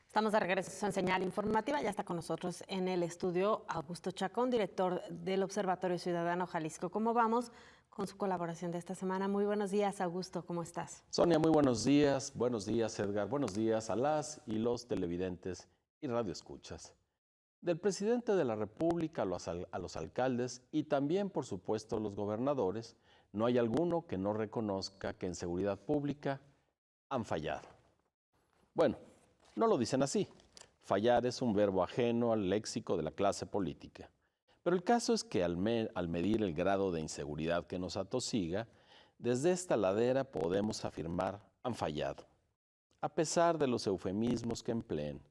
Estamos de regreso en Señal Informativa. Ya está con nosotros en el estudio Augusto Chacón, director del Observatorio Ciudadano Jalisco. ¿Cómo vamos con su colaboración de esta semana? Muy buenos días, Augusto. ¿Cómo estás? Sonia, muy buenos días. Buenos días, Edgar. Buenos días a las y los televidentes y radioescuchas. Del presidente de la República a los alcaldes y también, por supuesto, a los gobernadores, no hay alguno que no reconozca que en seguridad pública han fallado. Bueno, no lo dicen así. Fallar es un verbo ajeno al léxico de la clase política. Pero el caso es que al medir el grado de inseguridad que nos atosiga, desde esta ladera podemos afirmar han fallado, a pesar de los eufemismos que empleen,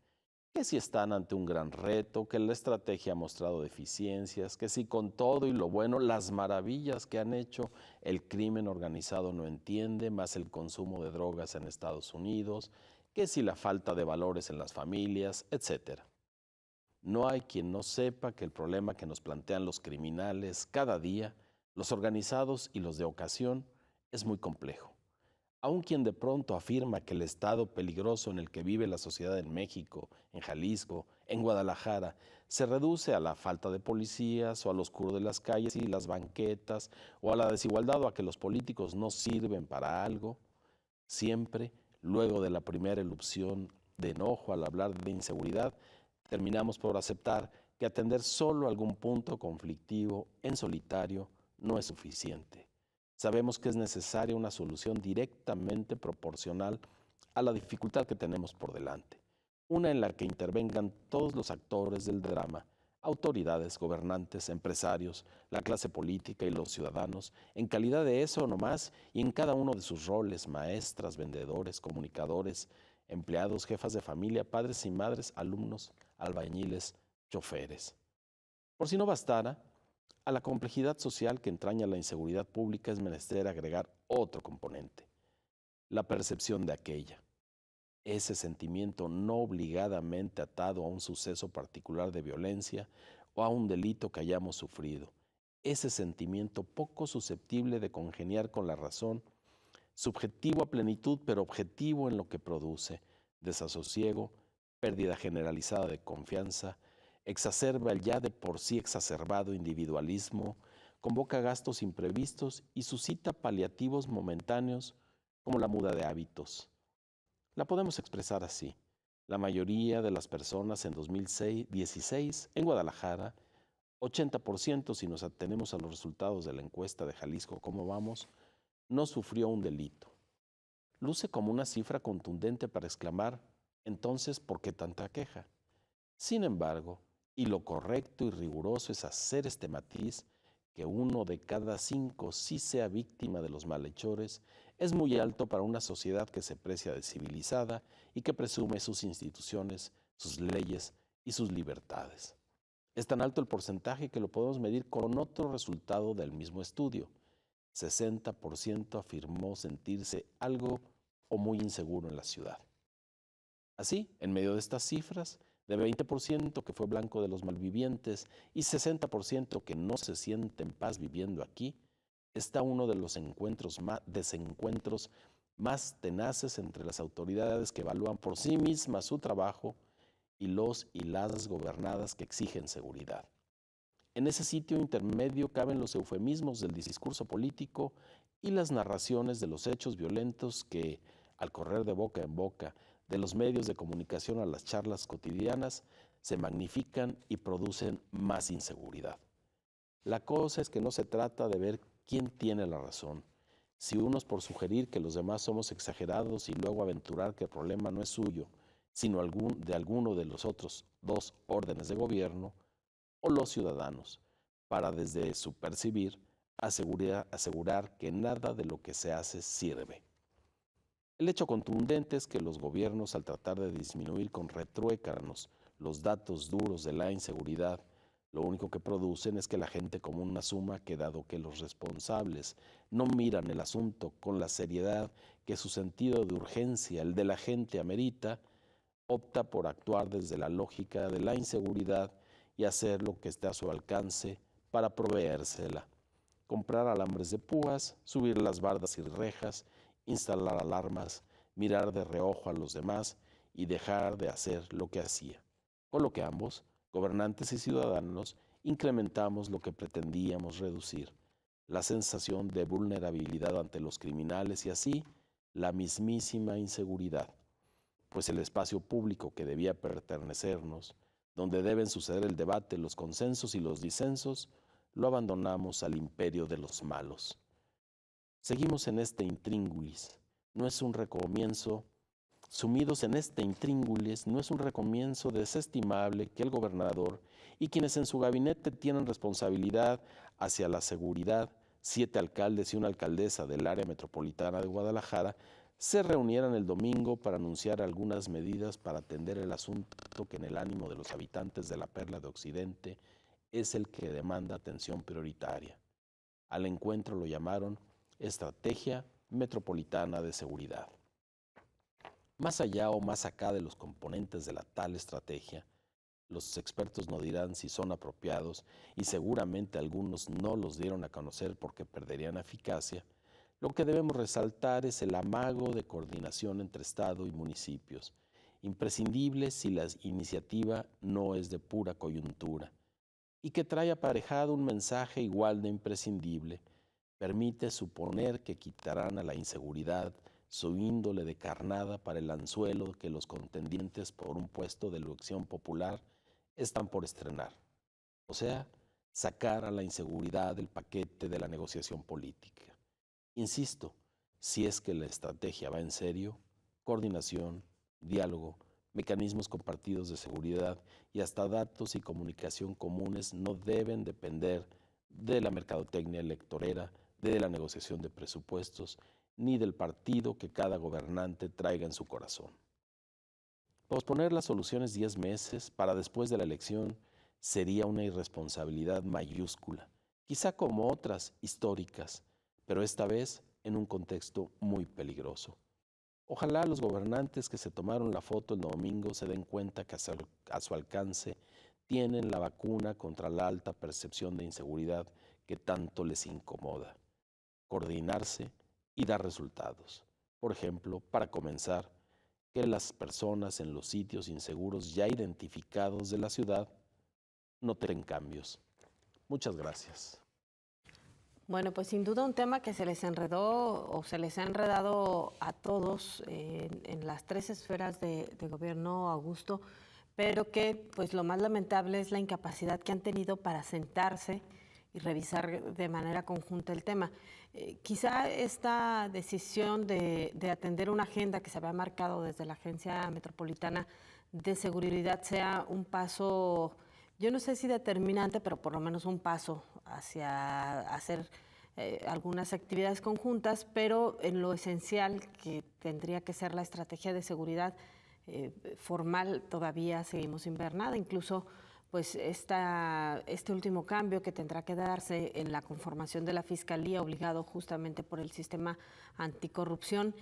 que si están ante un gran reto, que la estrategia ha mostrado deficiencias, que si con todo y lo bueno, las maravillas que han hecho, el crimen organizado no entiende, más el consumo de drogas en Estados Unidos, que si la falta de valores en las familias, etc. No hay quien no sepa que el problema que nos plantean los criminales cada día, los organizados y los de ocasión, es muy complejo. Aun quien de pronto afirma que el estado peligroso en el que vive la sociedad en México, en Jalisco, en Guadalajara, se reduce a la falta de policías o al oscuro de las calles y las banquetas o a la desigualdad o a que los políticos no sirven para algo, siempre, luego de la primera erupción de enojo al hablar de inseguridad, terminamos por aceptar que atender solo algún punto conflictivo en solitario no es suficiente. Sabemos que es necesaria una solución directamente proporcional a la dificultad que tenemos por delante, una en la que intervengan todos los actores del drama, autoridades, gobernantes, empresarios, la clase política y los ciudadanos, en calidad de eso no más y en cada uno de sus roles, maestras, vendedores, comunicadores, empleados, jefas de familia, padres y madres, alumnos, albañiles, choferes. Por si no bastara, a la complejidad social que entraña la inseguridad pública es menester agregar otro componente, la percepción de aquella. Ese sentimiento no obligadamente atado a un suceso particular de violencia o a un delito que hayamos sufrido. Ese sentimiento poco susceptible de congeniar con la razón, subjetivo a plenitud pero objetivo en lo que produce, desasosiego, pérdida generalizada de confianza, exacerba el ya de por sí exacerbado individualismo, convoca gastos imprevistos y suscita paliativos momentáneos como la muda de hábitos. La podemos expresar así. La mayoría de las personas en 2016 en Guadalajara, 80% si nos atenemos a los resultados de la encuesta de Jalisco ¿Cómo vamos?, no sufrió un delito. Luce como una cifra contundente para exclamar, entonces, ¿por qué tanta queja? Sin embargo, y lo correcto y riguroso es hacer este matiz, que 1 de cada 5 sí sea víctima de los malhechores, es muy alto para una sociedad que se precia de civilizada y que presume sus instituciones, sus leyes y sus libertades. Es tan alto el porcentaje que lo podemos medir con otro resultado del mismo estudio. 60% afirmó sentirse algo o muy inseguro en la ciudad. Así, en medio de estas cifras, de 20% que fue blanco de los malvivientes y 60% que no se siente en paz viviendo aquí, está uno de los desencuentros más tenaces entre las autoridades que evalúan por sí mismas su trabajo y los y las gobernadas que exigen seguridad. En ese sitio intermedio caben los eufemismos del discurso político y las narraciones de los hechos violentos que, al correr de boca en boca, de los medios de comunicación a las charlas cotidianas, se magnifican y producen más inseguridad. La cosa es que no se trata de ver quién tiene la razón, si unos por sugerir que los demás somos exagerados y luego aventurar que el problema no es suyo, sino de alguno de los otros 2 órdenes de gobierno, o los ciudadanos, para desde su percibir asegurar que nada de lo que se hace sirve. El hecho contundente es que los gobiernos, al tratar de disminuir con retruécanos los datos duros de la inseguridad, lo único que producen es que la gente común asuma que dado que los responsables no miran el asunto con la seriedad que su sentido de urgencia, el de la gente, amerita, opta por actuar desde la lógica de la inseguridad y hacer lo que esté a su alcance para proveérsela. Comprar alambres de púas, subir las bardas y rejas, instalar alarmas, mirar de reojo a los demás y dejar de hacer lo que hacía, con lo que ambos, gobernantes y ciudadanos, incrementamos lo que pretendíamos reducir, la sensación de vulnerabilidad ante los criminales y así la mismísima inseguridad, pues el espacio público que debía pertenecernos, donde deben suceder el debate, los consensos y los disensos, lo abandonamos al imperio de los malos. Seguimos en este intríngulis, no es un recomienzo, sumidos en este intríngulis, no es un recomienzo desestimable que el gobernador y quienes en su gabinete tienen responsabilidad hacia la seguridad, 7 alcaldes y una alcaldesa del área metropolitana de Guadalajara, se reunieran el domingo para anunciar algunas medidas para atender el asunto que en el ánimo de los habitantes de la Perla de Occidente es el que demanda atención prioritaria. Al encuentro lo llamaron Estrategia Metropolitana de Seguridad. Más allá o más acá de los componentes de la tal estrategia, los expertos no dirán si son apropiados y seguramente algunos no los dieron a conocer porque perderían eficacia. Lo que debemos resaltar es el amago de coordinación entre Estado y municipios, imprescindible si la iniciativa no es de pura coyuntura, y que trae aparejado un mensaje igual de imprescindible. Permite suponer que quitarán a la inseguridad su índole de carnada para el anzuelo que los contendientes por un puesto de elección popular están por estrenar, o sea, sacar a la inseguridad del paquete de la negociación política. Insisto, si es que la estrategia va en serio, coordinación, diálogo, mecanismos compartidos de seguridad y hasta datos y comunicación comunes no deben depender de la mercadotecnia electorera, de la negociación de presupuestos, ni del partido que cada gobernante traiga en su corazón. Posponer las soluciones 10 meses para después de la elección sería una irresponsabilidad mayúscula, quizá como otras históricas, pero esta vez en un contexto muy peligroso. Ojalá los gobernantes que se tomaron la foto el domingo se den cuenta que a su alcance tienen la vacuna contra la alta percepción de inseguridad que tanto les incomoda. Coordinarse y dar resultados. Por ejemplo, para comenzar, que las personas en los sitios inseguros ya identificados de la ciudad noten cambios. Muchas gracias. Bueno, pues sin duda un tema que se les enredó o se les ha enredado a todos en las 3 esferas de gobierno, Augusto, pero que pues lo más lamentable es la incapacidad que han tenido para sentarse y revisar de manera conjunta el tema. Quizá esta decisión de atender una agenda que se había marcado desde la Agencia Metropolitana de Seguridad sea un paso, yo no sé si determinante, pero por lo menos un paso hacia hacer algunas actividades conjuntas, pero en lo esencial que tendría que ser la estrategia de seguridad formal todavía seguimos sin ver nada. Incluso pues este último cambio que tendrá que darse en la conformación de la Fiscalía, obligado justamente por el sistema anticorrupción,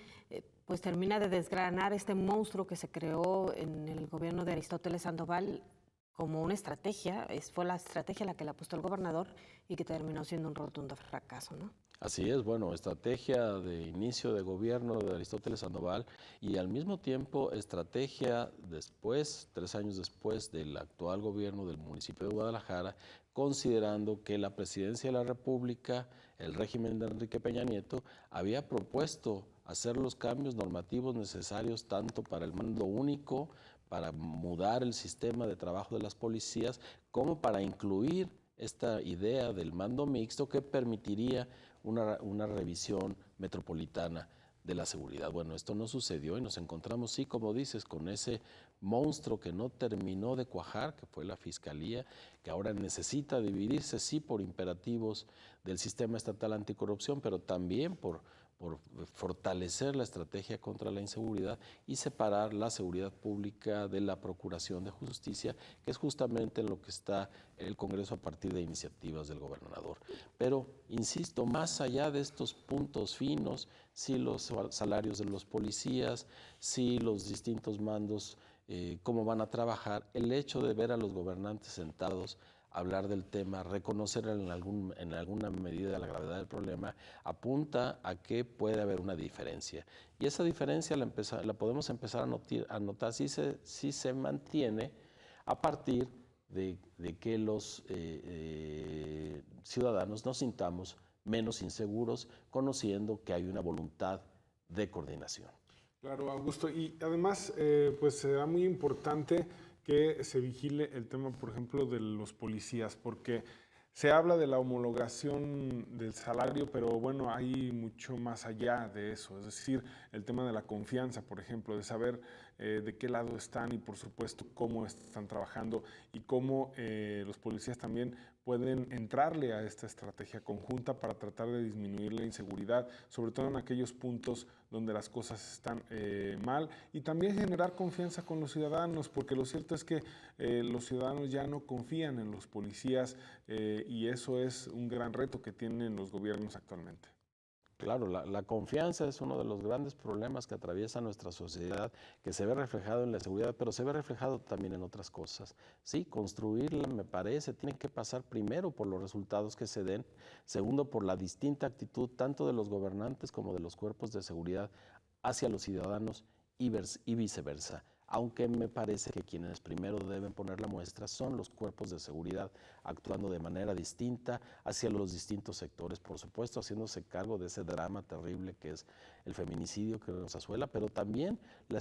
pues termina de desgranar este monstruo que se creó en el gobierno de Aristóteles Sandoval como una estrategia. Fue la estrategia la que le apostó el gobernador y que terminó siendo un rotundo fracaso, ¿no? Así es, bueno, estrategia de inicio de gobierno de Aristóteles Sandoval y al mismo tiempo estrategia después, 3 años después del actual gobierno del municipio de Guadalajara, considerando que la presidencia de la República, el régimen de Enrique Peña Nieto, había propuesto hacer los cambios normativos necesarios tanto para el mando único, para mudar el sistema de trabajo de las policías, como para incluir esta idea del mando mixto que permitiría una revisión metropolitana de la seguridad. Bueno, esto no sucedió y nos encontramos, sí, como dices, con ese monstruo que no terminó de cuajar, que fue la Fiscalía, que ahora necesita dividirse, sí, por imperativos del sistema estatal anticorrupción, pero también por fortalecer la estrategia contra la inseguridad y separar la seguridad pública de la Procuración de Justicia, que es justamente en lo que está el Congreso a partir de iniciativas del gobernador. Pero, insisto, más allá de estos puntos finos, si los salarios de los policías, si los distintos mandos, cómo van a trabajar, el hecho de ver a los gobernantes sentados hablar del tema, reconocer en alguna medida la gravedad del problema, apunta a que puede haber una diferencia. Y esa diferencia la podemos empezar a notar si se mantiene a partir de que los ciudadanos nos sintamos menos inseguros, conociendo que hay una voluntad de coordinación. Claro, Augusto. Y además, pues será muy importante que se vigile el tema, por ejemplo, de los policías, porque se habla de la homologación del salario, pero bueno, hay mucho más allá de eso, es decir, el tema de la confianza, por ejemplo, de saber de qué lado están y por supuesto cómo están trabajando y cómo los policías también pueden entrarle a esta estrategia conjunta para tratar de disminuir la inseguridad, sobre todo en aquellos puntos donde las cosas están mal, y también generar confianza con los ciudadanos, porque lo cierto es que los ciudadanos ya no confían en los policías y eso es un gran reto que tienen los gobiernos actualmente. Claro, la confianza es uno de los grandes problemas que atraviesa nuestra sociedad, que se ve reflejado en la seguridad, pero se ve reflejado también en otras cosas. Sí, construirla, me parece, tiene que pasar primero por los resultados que se den, segundo por la distinta actitud tanto de los gobernantes como de los cuerpos de seguridad hacia los ciudadanos y viceversa. Aunque me parece que quienes primero deben poner la muestra son los cuerpos de seguridad, actuando de manera distinta hacia los distintos sectores, por supuesto haciéndose cargo de ese drama terrible que es el feminicidio que nos asuela, pero también la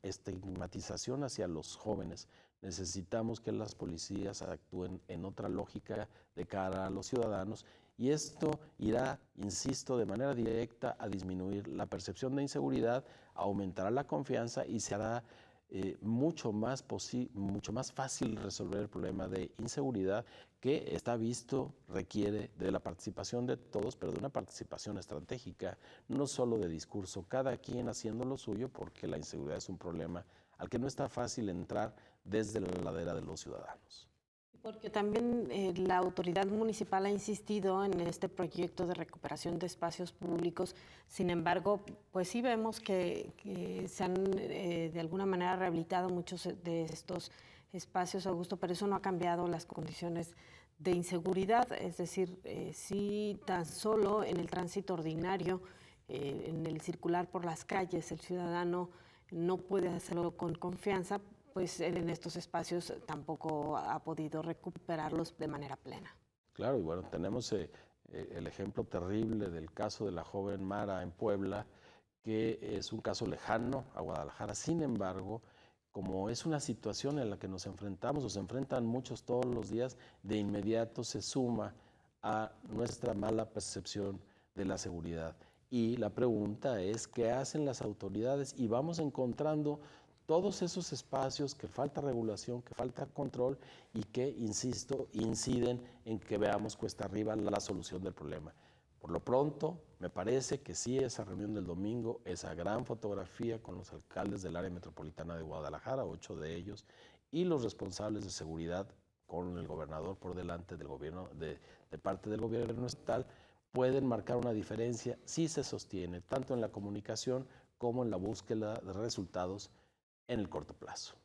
estigmatización hacia los jóvenes. Necesitamos que las policías actúen en otra lógica de cara a los ciudadanos y esto irá, insisto, de manera directa a disminuir la percepción de inseguridad, aumentará la confianza y se hará mucho más fácil resolver el problema de inseguridad que está visto requiere de la participación de todos, pero de una participación estratégica, no solo de discurso, cada quien haciendo lo suyo, porque la inseguridad es un problema al que no está fácil entrar desde la ladera de los ciudadanos. Porque también la autoridad municipal ha insistido en este proyecto de recuperación de espacios públicos. Sin embargo, pues sí vemos que se han de alguna manera rehabilitado muchos de estos espacios, Augusto, pero eso no ha cambiado las condiciones de inseguridad. Es decir, sí tan solo en el tránsito ordinario, en el circular por las calles, el ciudadano no puede hacerlo con confianza, pues en estos espacios tampoco ha podido recuperarlos de manera plena. Claro, y bueno, tenemos el ejemplo terrible del caso de la joven Mara en Puebla, que es un caso lejano a Guadalajara. Sin embargo, como es una situación en la que nos enfrentamos, o se enfrentan muchos todos los días, de inmediato se suma a nuestra mala percepción de la seguridad. Y la pregunta es, ¿qué hacen las autoridades? Y vamos encontrando todos esos espacios que falta regulación, que falta control y que, insisto, inciden en que veamos cuesta arriba la solución del problema. Por lo pronto, me parece que sí, esa reunión del domingo, esa gran fotografía con los alcaldes del área metropolitana de Guadalajara, 8 de ellos, y los responsables de seguridad con el gobernador por delante del gobierno, de parte del gobierno estatal, pueden marcar una diferencia si se sostiene tanto en la comunicación como en la búsqueda de resultados en el corto plazo.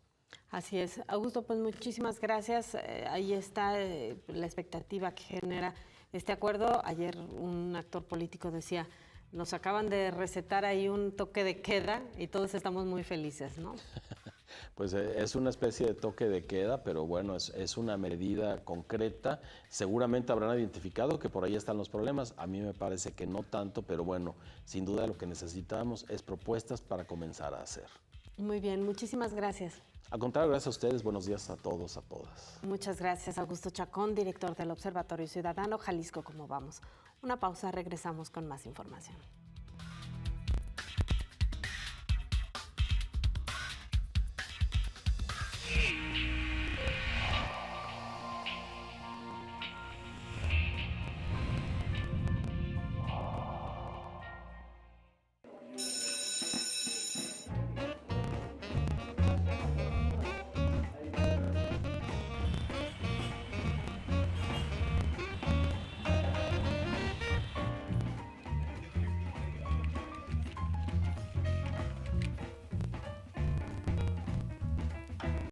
Así es. Augusto, pues muchísimas gracias. Ahí está la expectativa que genera este acuerdo. Ayer un actor político decía, nos acaban de recetar ahí un toque de queda y todos estamos muy felices, ¿no? Pues es una especie de toque de queda, pero bueno, es una medida concreta. Seguramente habrán identificado que por ahí están los problemas. A mí me parece que no tanto, pero bueno, sin duda lo que necesitamos es propuestas para comenzar a hacer. Muy bien, muchísimas gracias. Al contrario, gracias a ustedes. Buenos días a todos, a todas. Muchas gracias, Augusto Chacón, director del Observatorio Ciudadano Jalisco. ¿Cómo vamos? Una pausa, regresamos con más información.